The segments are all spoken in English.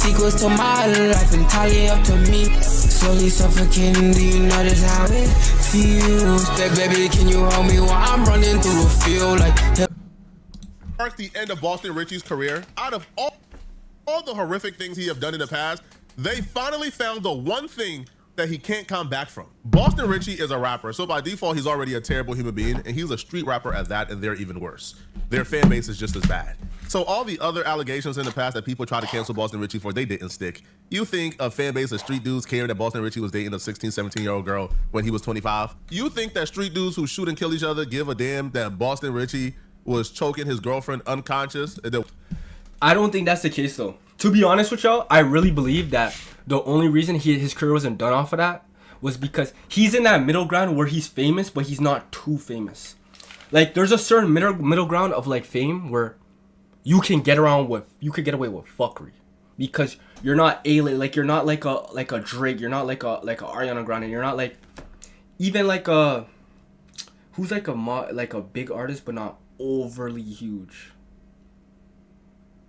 Sequels to my life entirely up to me. Slowly suffocating, do you notice how it feels? That baby, can you hold me while I'm running through a field like... Mark the end of Boston Richey's career. Out of all the horrific things he have done in the past, they finally found the one thing that he can't come back from. Boston Richey is a rapper, so by default, he's already a terrible human being, and he's a street rapper at that, and they're even worse. Their fan base is just as bad. So all the other allegations in the past that people try to cancel Boston Richey for, they didn't stick. You think a fan base of street dudes cared that Boston Richey was dating a 16, 17-year-old girl when he was 25? You think that street dudes who shoot and kill each other give a damn that Boston Richey was choking his girlfriend unconscious? I don't think that's the case, though. To be honest with y'all, I really believe that the only reason his career wasn't done off of that was because he's in that middle ground where he's famous, but he's not too famous. Like, there's a certain middle ground of, like, fame where you can get away with fuckery. Because you're not like, you're not like a Drake, you're not like a Ariana Grande, you're not like, even like a, who's like a big artist, but not overly huge.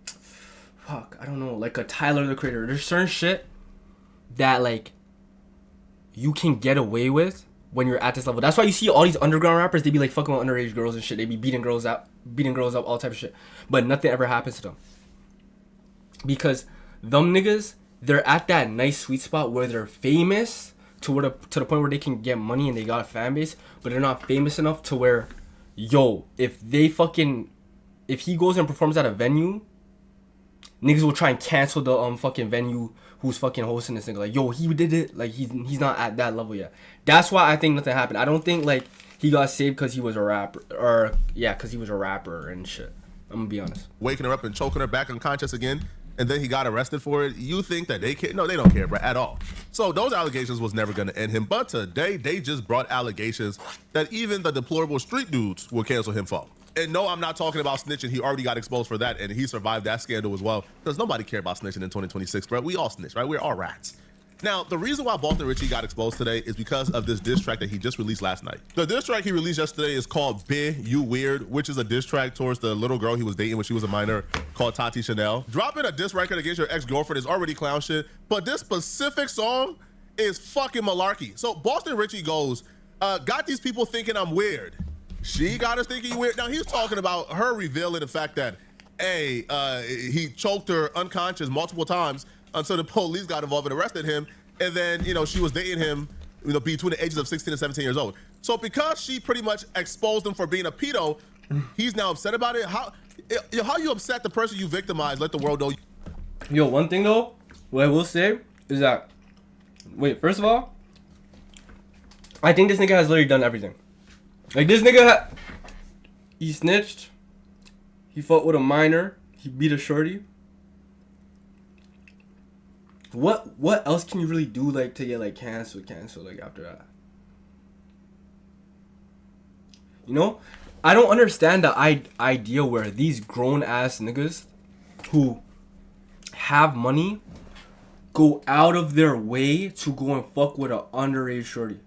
Fuck, I don't know, like a Tyler the Creator. There's certain shit that like you can get away with when you're at this level. That's why you see all these underground rappers, they be like fucking with underage girls and shit. They be beating girls up, all type of shit. But nothing ever happens to them. Because them niggas, they're at that nice sweet spot where they're famous to the point where they can get money and they got a fan base, but they're not famous enough to where, yo, if he goes and performs at a venue, niggas will try and cancel the fucking venue who's fucking hosting this nigga. Like, yo, he did it. Like, he's not at that level yet. That's why I think nothing happened. I don't think, like, he got saved because he was a rapper. Or, yeah, because he was a rapper and shit. I'm going to be honest. Waking her up and choking her back unconscious again, and then he got arrested for it. You think that they care? No, they don't care, bro, at all. So those allegations was never going to end him. But today, they just brought allegations that even the deplorable street dudes will cancel him for. And no, I'm not talking about snitching. He already got exposed for that, and he survived that scandal as well. Because nobody care about snitching in 2026, bro. We all snitch, right? We're all rats. Now, the reason why Boston Richey got exposed today is because of this diss track that he just released last night. The diss track he released yesterday is called Be You Weird, which is a diss track towards the little girl he was dating when she was a minor called Tati Chanel. Dropping a diss record against your ex-girlfriend is already clown shit, but this specific song is fucking malarkey. So Boston Richey goes, got these people thinking I'm weird. She got us thinking weird. Now, he's talking about her revealing the fact that, he choked her unconscious multiple times until the police got involved and arrested him. And then, she was dating him, between the ages of 16 and 17 years old. So because she pretty much exposed him for being a pedo, he's now upset about it. How you upset the person you victimized? Let the world know. Yo, one thing though, what I will say is that, first of all, I think this nigga has literally done everything. Like, this nigga, he snitched, he fought with a minor, he beat a shorty. What else can you really do, like, to get, like, canceled, like, after that? I don't understand the idea where these grown-ass niggas who have money go out of their way to go and fuck with an underage shorty.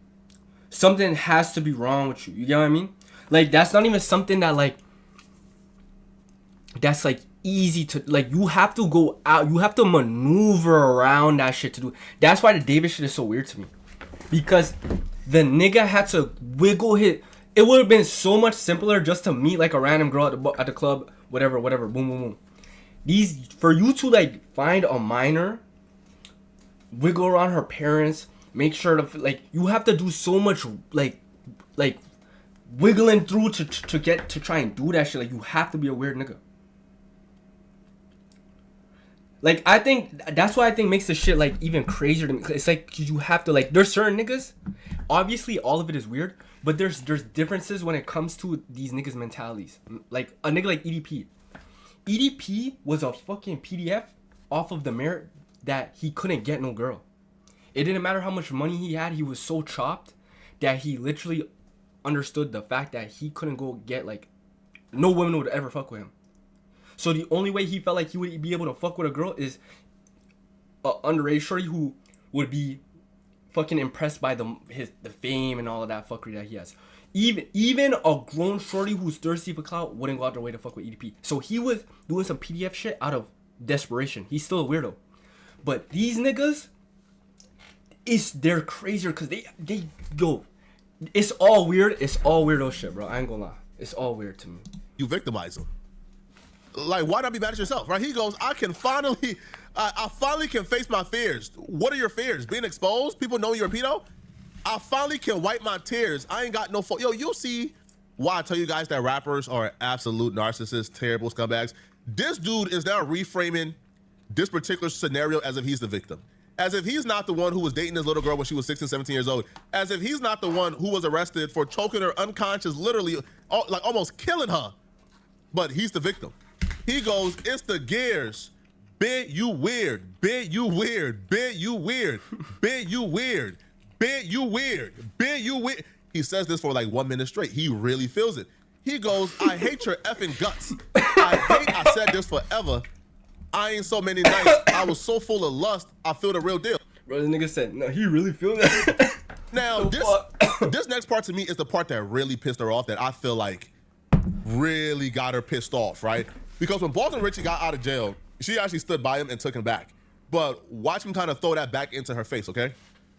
Something has to be wrong with you. You get what I mean? Like, that's not even something that, like, that's, like, easy to, like, you have to go out. You have to maneuver around that shit to do. That's why the David shit is so weird to me. Because the nigga had to wiggle his... It would have been so much simpler just to meet, like, a random girl at the club. Whatever. Boom, boom, boom. For you to, like, find a minor, wiggle around her parents... Make sure to, like, you have to do so much, like wiggling through to try and do that shit. Like, you have to be a weird nigga. Like, I think that's why I think makes the shit, like, even crazier to me. It's like you have to, like, there's certain niggas, obviously all of it is weird, but there's differences when it comes to these niggas' mentalities. Like, a nigga like EDP. EDP was a fucking PDF off of the merit that he couldn't get no girl. It didn't matter how much money he had. He was so chopped that he literally understood the fact that he couldn't go get, like, no woman would ever fuck with him. So the only way he felt like he would be able to fuck with a girl is a underage shorty who would be fucking impressed by the fame and all of that fuckery that he has. Even a grown shorty who's thirsty for clout wouldn't go out their way to fuck with EDP. So he was doing some PDF shit out of desperation. He's still a weirdo. But these niggas, they're crazier because they yo, it's all weird. It's all weirdo shit, bro. I ain't gonna lie. It's all weird to me. You victimize him. Like, why not be mad at yourself, right? He goes, I finally can face my fears. What are your fears? Being exposed? People know you're a pedo? I finally can wipe my tears. I ain't got no fault. Yo, you'll see why I tell you guys that rappers are absolute narcissists, terrible scumbags. This dude is now reframing this particular scenario as if he's the victim. As if he's not the one who was dating this little girl when she was 16, 17 years old. As if he's not the one who was arrested for choking her unconscious, literally, like almost killing her. But he's the victim. He goes, it's the gears. Bit you weird. Bit you weird. Bit you weird. Bit you weird. Bit you weird. Bit you weird. He says this for like 1 minute straight. He really feels it. He goes, I hate your effing guts. I said this forever. I ain't so many nights. I was so full of lust. I feel the real deal. Bro, this nigga said, no, he really feel that. Now, this next part to me is the part that really pissed her off, that I feel like really got her pissed off, right? Because when Boston Richey got out of jail, she actually stood by him and took him back. But watch him kind of throw that back into her face, okay?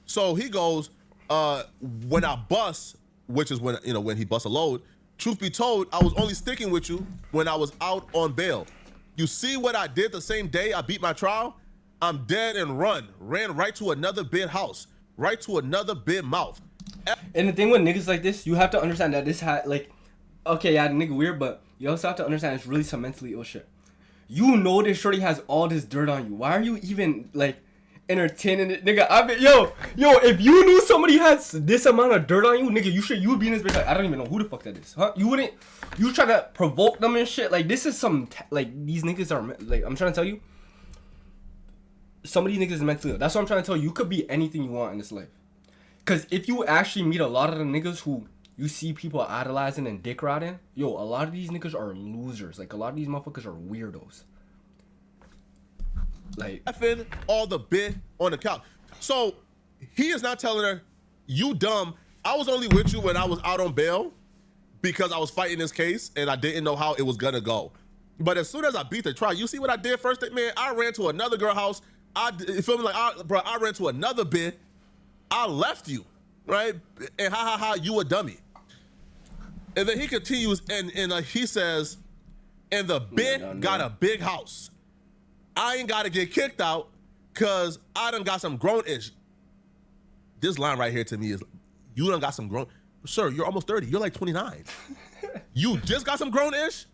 So he goes, when I bust, which is when he busts a load, truth be told, I was only sticking with you when I was out on bail. You see what I did the same day I beat my trial? I'm dead and ran right to another big house, right to another big mouth. And the thing with niggas like this, you have to understand that this like, okay, yeah, the nigga weird, but you also have to understand it's really some mentally ill shit. You know this shorty has all this dirt on you. Why are you even like entertaining it, nigga? I mean, yo, if you knew somebody has this amount of dirt on you, nigga, you would be in this bitch like, I don't even know who the fuck that is, huh? You try to provoke them and shit. Like, this is some like, these niggas are like, I'm trying to tell you, some of these niggas is mentally ill. That's what I'm trying to tell you. You could be anything you want in this life. Cause if you actually meet a lot of the niggas who you see people idolizing and dick riding, yo, a lot of these niggas are losers. Like, a lot of these motherfuckers are weirdos. Like, effing all the bit on the couch. So he is not telling her, you dumb. I was only with you when I was out on bail because I was fighting this case and I didn't know how it was gonna go. But as soon as I beat the trial, you see what I did first? Man, I ran to another girl house. You feel me? Like, I ran to another bit. I left you, right? And you a dummy. And then he continues and he says, and the bit got a big house. I ain't gotta get kicked out cause I done got some grown-ish. This line right here to me is, you done got some grown. Sir, you're almost 30. You're like 29. You just got some grown-ish?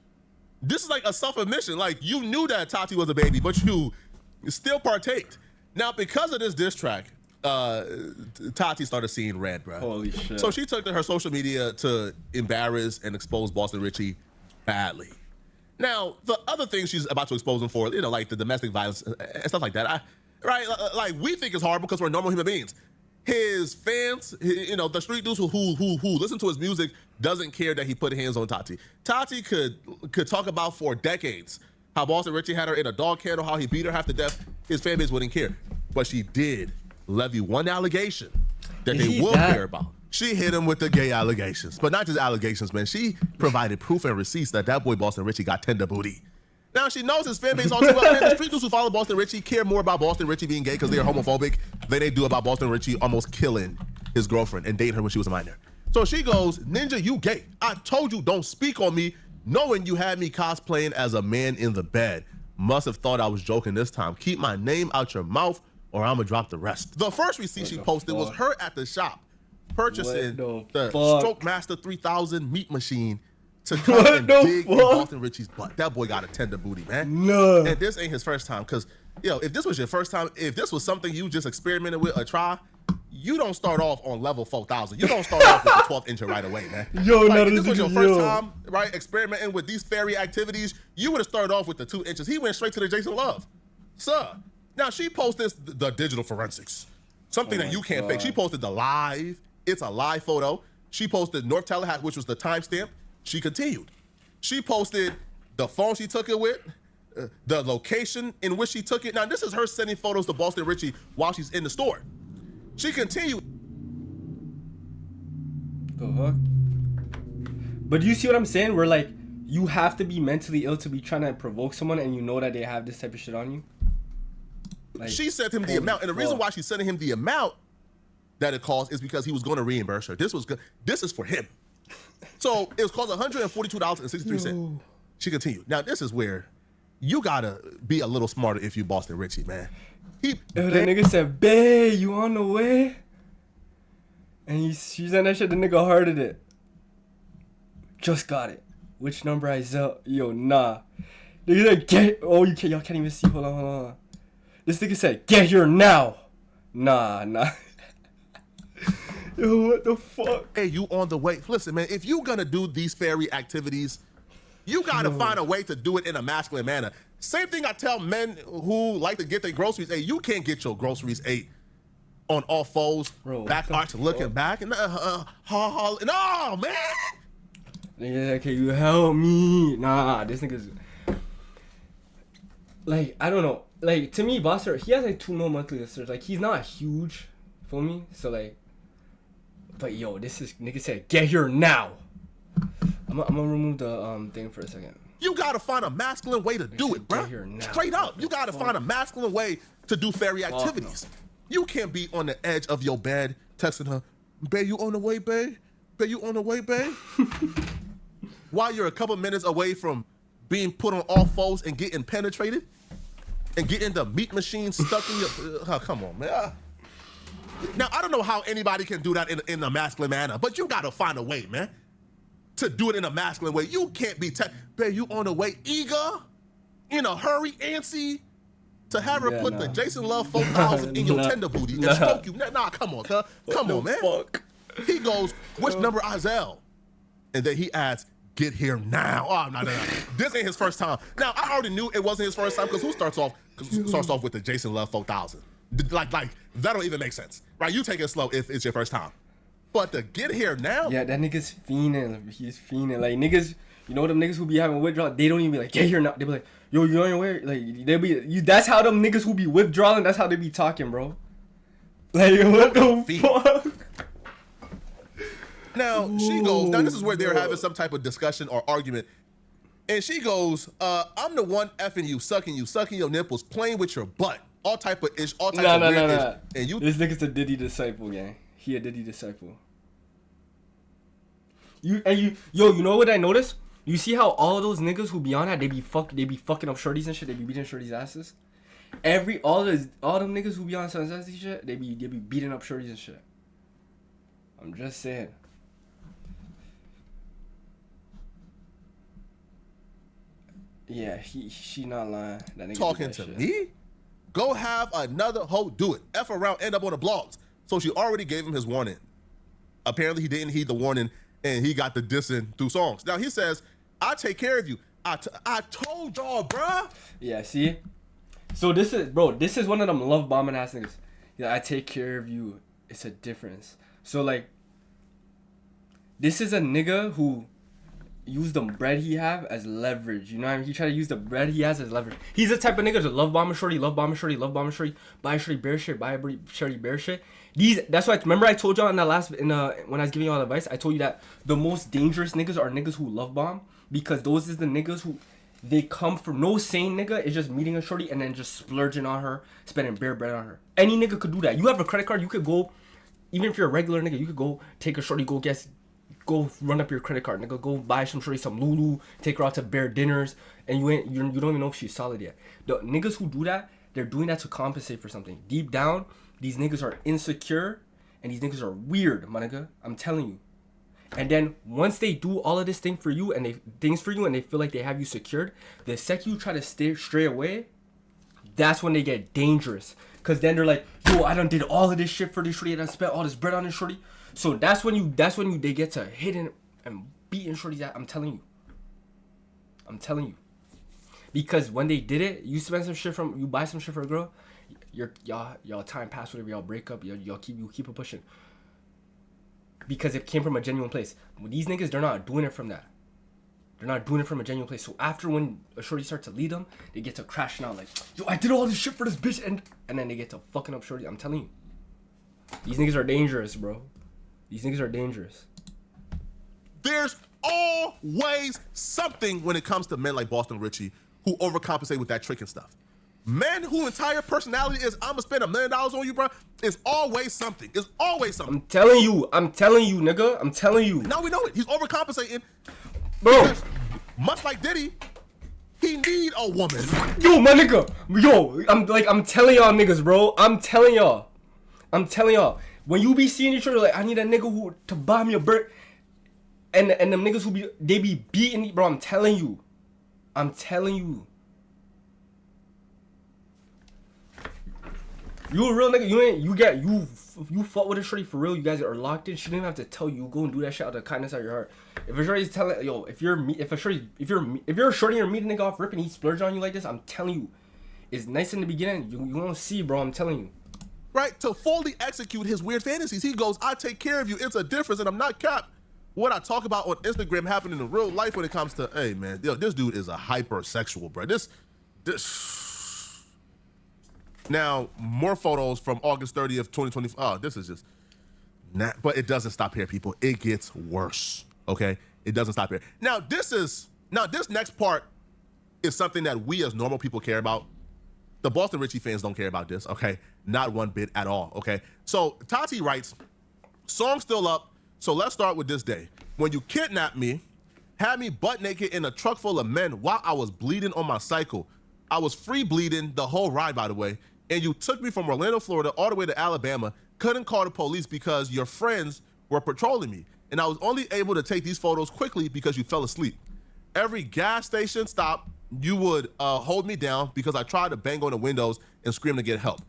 This is like a self-admission. Like, you knew that Tati was a baby, but you still partaked. Now, because of this diss track, Tati started seeing red, bro. Holy shit. So she took to her social media to embarrass and expose Boston Richey badly. Now, the other things she's about to expose him for, like the domestic violence and stuff like that, right? Like, we think it's hard because we're normal human beings. His fans, the street dudes who listen to his music doesn't care that he put hands on Tati. Tati could talk about for decades how Boston Richey had her in a dog kennel, how he beat her half to death. His fan base wouldn't care. But she did levy one allegation that they will care about. She hit him with the gay allegations, but not just allegations, man. She provided proof and receipts that boy Boston Richey got tender booty. Now she knows his fan base all too well. Man, the street dudes who follow Boston Richey care more about Boston Richey being gay because they are homophobic than they do about Boston Richey almost killing his girlfriend and dating her when she was a minor. So she goes, Ninja, you gay. I told you don't speak on me, knowing you had me cosplaying as a man in the bed. Must have thought I was joking this time. Keep my name out your mouth or I'm gonna drop the rest. The first receipt she posted was her at the shop purchasing the Stroke Master 3000 meat machine to come and dig in Boston Richey's butt. That boy got a tender booty, man. No. And this ain't his first time, because, if this was your first time, if this was something you just experimented with or try, you don't start off on level 4,000. You don't start off with the 12th inch right away, man. If this was your first time, right, experimenting with these fairy activities, you would have started off with the 2 inches. He went straight to the Jason Love. Sir. Now, she posted the digital forensics, something that you can't fake. She posted the live. It's a live photo. She posted North Tallahassee, which was the timestamp. She continued. She posted the phone she took it with, the location in which she took it. Now, this is her sending photos to Boston Richey while she's in the store. She continued. The fuck? But you see what I'm saying? Where, like, you have to be mentally ill to be trying to provoke someone and you know that they have this type of shit on you? Like, she sent him the amount, and the reason why she's sending him the amount that it cost is because he was going to reimburse her. This was good. This is for him. So it was cost $142.63. She continued. Now this is where you gotta be a little smarter if you Boston Richey, man. Yo, that nigga said, "Bae, you on the way?" And she sent that shit. The nigga hearted it. Just got it. Which number I sell? Yo, nah. Nigga said, "Get." Oh, y'all can't even see. Hold on. This nigga said, "Get here now." Nah. Yo, what the fuck? Hey, you on the way? Listen, man. If you gonna do these fairy activities, you gotta find a way to do it in a masculine manner. Same thing I tell men who like to get their groceries. Hey, you can't get your groceries on all fours, bro, back arch, looking back, and no, man. Nigga, can you help me? Nah, this nigga's like, I don't know. Like, to me, Buster, he has like 2 million monthly listeners. Like, he's not huge, for me. So like, but yo, this is nigga said, "Get here now." I'm gonna remove the thing for a second. You gotta find a masculine way to do it, bro. Straight up, you gotta find a masculine way to do fairy activities. You can't be on the edge of your bed texting her, "Babe, you on the way, babe? Babe, you on the way, babe?" While you're a couple minutes away from being put on all fours and getting penetrated and getting the meat machine stuck in your. Come on, man. Now I don't know how anybody can do that in a masculine manner, but you gotta find a way, man, to do it in a masculine way. You can't be babe, you on the way, eager, in a hurry, antsy, to have her put the Jason Love 4000 in your tender booty and stroke you. Nah, come on, cuz. Come on, man. Fuck? He goes, "Which number Izell?" And then he adds, "Get here now." Oh, no. This ain't his first time. Now, I already knew it wasn't his first time because who starts off with the Jason Love 4000? Like, that don't even make sense, right? You take it slow if it's your first time. But to get here now? Yeah, that nigga's fiending. He's fiending. Like, niggas, you know them niggas who be having withdrawal, they don't even be like, "Get here now." They be like, "Yo, you on your way?" Like, they be, that's how them niggas who be withdrawing, that's how they be talking, bro. Like, what the fuck? Now, she goes, now this is where they're having some type of discussion or argument. And she goes, "I'm the one effing you, sucking your nipples, playing with your butt. All type of ish, all type of weird ish." And you, this nigga's a Diddy disciple, gang. He a Diddy disciple. You know what I noticed? You see how all of those niggas who be on that, they be fucking up shorties and shit, they be beating shorties' asses? All them niggas who be on some sassy shit, they be beating up shorties and shit. I'm just saying. Yeah, she not lying. That nigga talking to me? Go have another hoe do it. F around, end up on the blogs. So she already gave him his warning. Apparently he didn't heed the warning and he got the dissing through songs. Now he says, "I take care of you. I told y'all, bruh." Yeah, see? So this is one of them love bombing ass niggas. Yeah, "I take care of you." It's a difference. So like, this is a nigga who use the bread he have as leverage. You know what I mean? He try to use the bread he has as leverage. He's the type of nigga to love bomb a shorty, buy a shorty bear shit, buy a shorty bear shit. That's why, remember I told y'all in that when I was giving y'all advice, I told you that the most dangerous niggas are niggas who love bomb, because those is the niggas who, they come from, no sane nigga is just meeting a shorty and then just splurging on her, spending bare bread on her. Any nigga could do that. You have a credit card, you could go, even if you're a regular nigga, you could go take a shorty, go run up your credit card, nigga. Go buy some shorty some Lulu, take her out to bare dinners, and you don't even know if she's solid yet. The niggas who do that, they're doing that to compensate for something. Deep down, these niggas are insecure, and these niggas are weird, my nigga. I'm telling you. And then once they do all of this things for you, and they feel like they have you secured, the second you try to stray away, that's when they get dangerous. Cause then they're like, "Yo, I done did all of this shit for this shorty, I done spent all this bread on this shorty." So that's when they get to hitting and beating shorties out. I'm telling you. Because when they did it, you buy some shit for a girl, y'all time pass, whatever, y'all break up, y'all keep it pushing. Because it came from a genuine place. With these niggas, they're not doing it from that. They're not doing it from a genuine place. So after when a shorty starts to lead them, they get to crashing out like, "Yo, I did all this shit for this bitch," and then they get to fucking up shorty. I'm telling you. These niggas are dangerous, bro. These niggas are dangerous. There's always something when it comes to men like Boston Richey who overcompensate with that trick and stuff. Men whose entire personality is, I'm gonna spend $1 million on you, bro, is always something. It's always something. I'm telling you, nigga. I'm telling you. Now we know it. He's overcompensating. Bro. Because, much like Diddy, he need a woman. Yo, my nigga. Yo, I'm telling y'all niggas, bro. I'm telling y'all. When you be seeing each other, like, I need a nigga who to buy me a bird. And them niggas who they be beating me, bro. I'm telling you. You a real nigga. You fought with a shorty for real. You guys are locked in. She didn't have to tell you. Go and do that shit out of the kindness of your heart. If a shorty's telling, yo, if you're a shorty and you're meeting a nigga off rip and he splurged on you like this, I'm telling you, it's nice in the beginning. You won't see, bro. I'm telling you. Right, to fully execute his weird fantasies. He goes, I take care of you. It's a difference, and I'm not capped. What I talk about on Instagram happening in real life when it comes to, hey, man, yo, this dude is a hypersexual, bro. This. Now, more photos from August 30th, 2020. Oh, this is just, but it doesn't stop here, people. It gets worse, okay? It doesn't stop here. Now, this next part is something that we as normal people care about. The Boston Richey fans don't care about this, okay? Not one bit at all, okay? So Tati writes, song still up, so let's start with this day. When you kidnapped me, had me butt naked in a truck full of men while I was bleeding on my cycle. I was free bleeding the whole ride, by the way, and you took me from Orlando, Florida, all the way to Alabama, couldn't call the police because your friends were patrolling me, and I was only able to take these photos quickly because you fell asleep. Every gas station stop, you would hold me down because I tried to bang on the windows and scream to get help.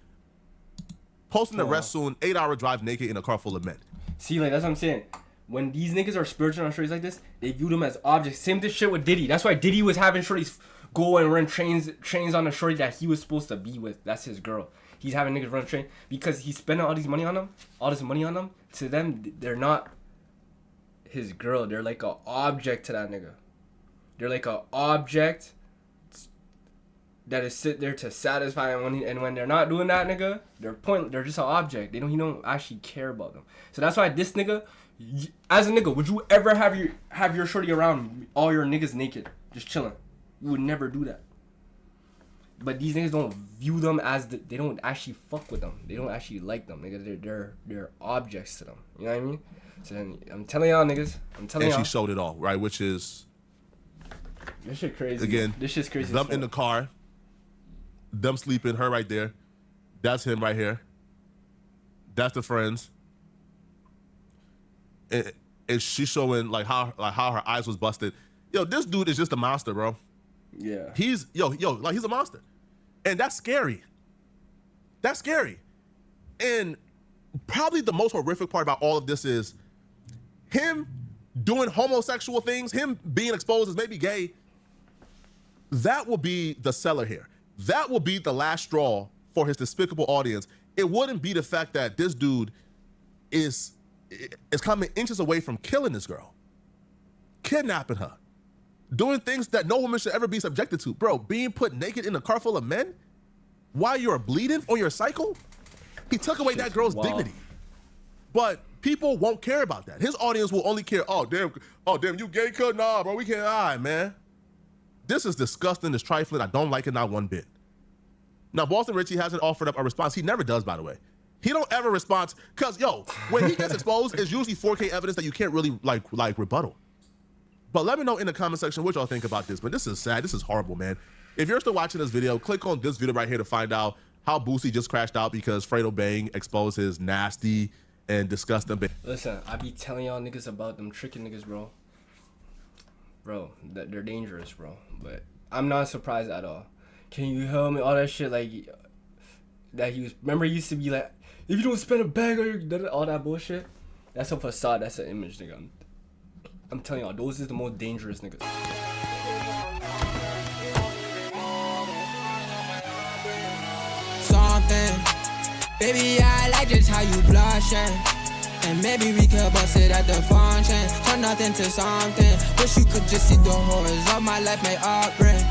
Posting the rest soon, 8-hour drive naked in a car full of men. See, like, that's what I'm saying. When these niggas are spiritual on shorties like this, they view them as objects. Same this shit with Diddy. That's why Diddy was having shorties go and run trains on a shorty that he was supposed to be with. That's his girl. He's having niggas run train because he's spending all this money on them. To them, they're not his girl. They're like an object to that nigga. They're like an object that is sit there to satisfy him. And when they're not doing that, nigga, they're pointless. They're just an object. He don't actually care about them. So that's why this nigga, as a nigga, would you ever have your shorty around all your niggas naked, just chilling? You would never do that. But these niggas don't view them as they don't actually fuck with them. They don't actually like them, nigga. They're objects to them. You know what I mean? So then I'm telling y'all, niggas. And she showed it all, right? Which is this shit crazy. Again, this shit's crazy. Them in the car, them sleeping, her right there. That's him right here. That's the friends. And she's showing like how her eyes was busted. Yo, this dude is just a monster, bro. Yeah. He's a monster. And that's scary. That's scary. And probably the most horrific part about all of this is him doing homosexual things, him being exposed as maybe gay. That will be the seller here. That will be the last straw for his despicable audience. It wouldn't be the fact that this dude is coming inches away from killing this girl, kidnapping her, doing things that no woman should ever be subjected to. Bro, being put naked in a car full of men while you're bleeding on your cycle? He took away that girl's dignity. But people won't care about that. His audience will only care, oh damn, you gay cut? Nah, bro, we can't, all right, man. This is disgusting, it's trifling, I don't like it not one bit. Now, Boston Richey hasn't offered up a response. He never does, by the way. He don't ever respond, cause yo, when he gets exposed, it's usually 4K evidence that you can't really like rebuttal. But let me know in the comment section what y'all think about this. But this is sad. This is horrible, man. If you're still watching this video, click on this video right here to find out how Boosie just crashed out because Fredo Bang exposed his nasty and disgusting. Listen, I be telling y'all niggas about them tricking niggas, bro. Bro, they're dangerous, bro. But I'm not surprised at all. Can you help me? All that shit, like, that he was, remember he used to be like, if you don't spend a bag on your, all that bullshit? That's a facade. That's an image, nigga. I'm telling y'all, those is the most dangerous niggas. Something, baby, I like just how you blushing. And maybe we could bust it at the function. Turn nothing to something. Wish you could just see the horrors of my life may upbring.